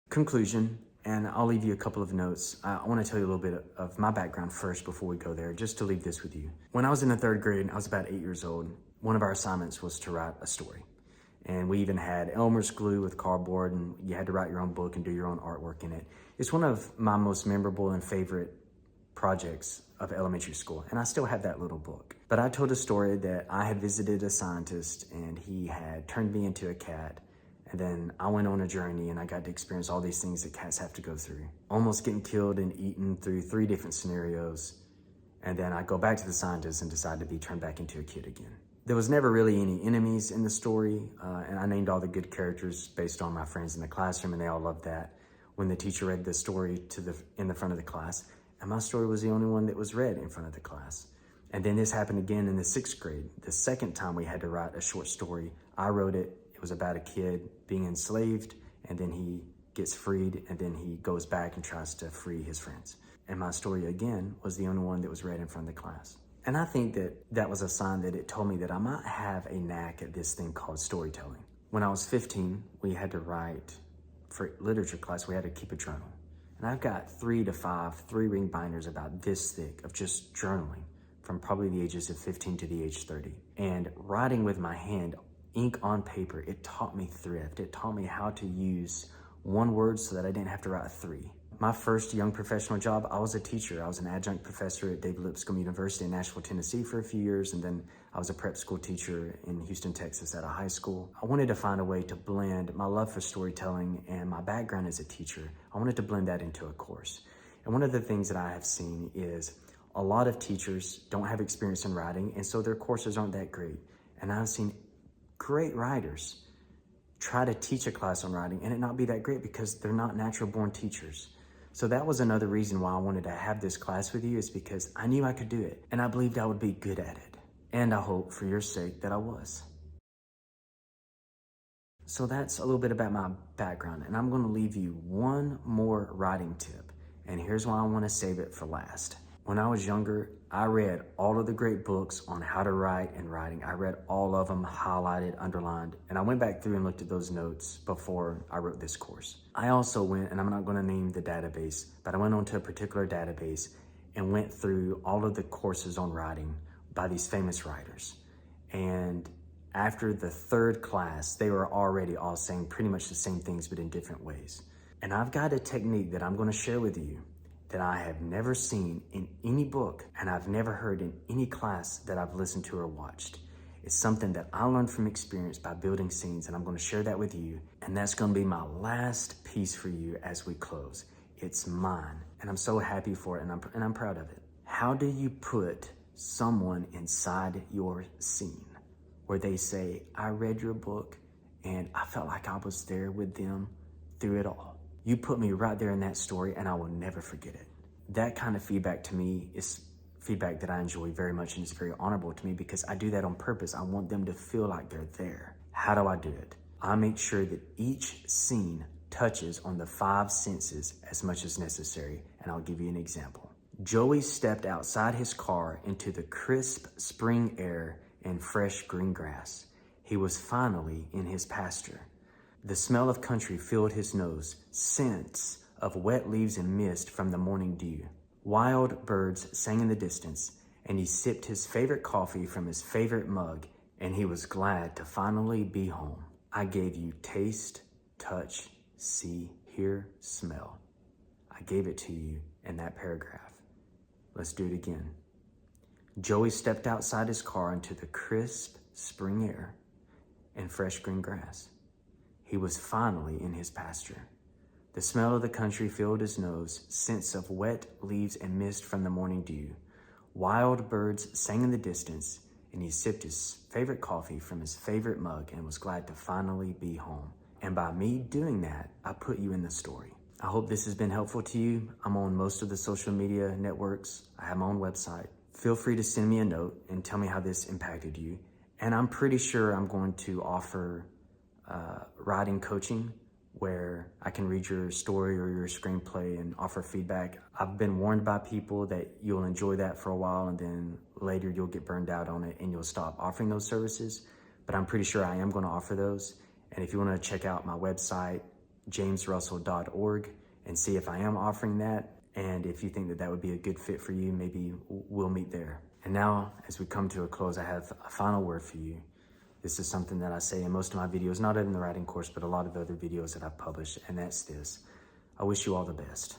Conclusion, and I'll leave you a couple of notes. I want to tell you a little bit of my background first before we go there, just to leave this with you. When I was in the third grade, I was about 8 years old. One of our assignments was to write a story. And we even had Elmer's glue with cardboard, and you had to write your own book and do your own artwork in it. It's one of my most memorable and favorite projects of elementary school, and I still have that little book. But I told a story that I had visited a scientist and he had turned me into a cat, and then I went on a journey and I got to experience all these things that cats have to go through. Almost getting killed and eaten through 3 different scenarios, and then I go back to the scientist and decide to be turned back into a kid again. There was never really any enemies in the story, and I named all the good characters based on my friends in the classroom, and they all loved that. When the teacher read the story in the front of the class, and my story was the only one that was read in front of the class. And then this happened again in the 6th grade. The second time we had to write a short story, I wrote it. It was about a kid being enslaved, and then he gets freed, and then he goes back and tries to free his friends. And my story again was the only one that was read in front of the class. And I think that that was a sign that it told me that I might have a knack at this thing called storytelling. When I was 15, we had to write, for literature class, we had to keep a journal. And I've got 3 to 5 3-ring binders about this thick of just journaling from probably the ages of 15 to the age 30. And writing with my hand, ink on paper, it taught me thrift. It taught me how to use one word so that I didn't have to write 3. My first young professional job, I was a teacher. I was an adjunct professor at David Lipscomb University in Nashville, Tennessee for a few years, and then I was a prep school teacher in Houston, Texas at a high school. I wanted to find a way to blend my love for storytelling and my background as a teacher. I wanted to blend that into a course. And one of the things that I have seen is a lot of teachers don't have experience in writing, and so their courses aren't that great. And I've seen great writers try to teach a class on writing and it not be that great because they're not natural born teachers. So that was another reason why I wanted to have this class with you, is because I knew I could do it and I believed I would be good at it. And I hope for your sake that I was. So that's a little bit about my background, and I'm going to leave you one more writing tip. And here's why I want to save it for last. When I was younger, I read all of the great books on how to write and writing. I read all of them, highlighted, underlined, and I went back through and looked at those notes before I wrote this course. I also went, and I'm not going to name the database, but I went onto a particular database and went through all of the courses on writing by these famous writers. And after the 3rd class, they were already all saying pretty much the same things, but in different ways. And I've got a technique that I'm going to share with you that I have never seen in any book, and I've never heard in any class that I've listened to or watched. It's something that I learned from experience by building scenes, and I'm going to share that with you. And that's going to be my last piece for you as we close. It's mine, and I'm so happy for it, and I'm proud of it. How do you put someone inside your scene where they say, I read your book and I felt like I was there with them through it all? You put me right there in that story and I will never forget it. That kind of feedback to me is feedback that I enjoy very much, and it's very honorable to me because I do that on purpose. I want them to feel like they're there. How do I do it? I make sure that each scene touches on the 5 senses as much as necessary, and I'll give you an example. Joey stepped outside his car into the crisp spring air and fresh green grass. He was finally in his pasture. The smell of country filled his nose, scents of wet leaves and mist from the morning dew. Wild birds sang in the distance, and he sipped his favorite coffee from his favorite mug, and he was glad to finally be home. I gave you taste, touch, see, hear, smell. I gave it to you in that paragraph. Let's do it again. Joey stepped outside his car into the crisp spring air and fresh green grass. He was finally in his pasture. The smell of the country filled his nose, scents of wet leaves and mist from the morning dew. Wild birds sang in the distance, and he sipped his favorite coffee from his favorite mug and was glad to finally be home. And by me doing that, I put you in the story. I hope this has been helpful to you. I'm on most of the social media networks. I have my own website. Feel free to send me a note and tell me how this impacted you. And I'm pretty sure I'm going to offer writing coaching where I can read your story or your screenplay and offer feedback. I've been warned by people that you'll enjoy that for a while and then later you'll get burned out on it and you'll stop offering those services. But I'm pretty sure I am going to offer those. And if you want to check out my website, jamesrussell.org and see if I am offering that. And if you think that that would be a good fit for you, maybe we'll meet there. And now, as we come to a close, I have a final word for you. This is something that I say in most of my videos, not in the writing course, but a lot of other videos that I've published, and that's this. I wish you all the best.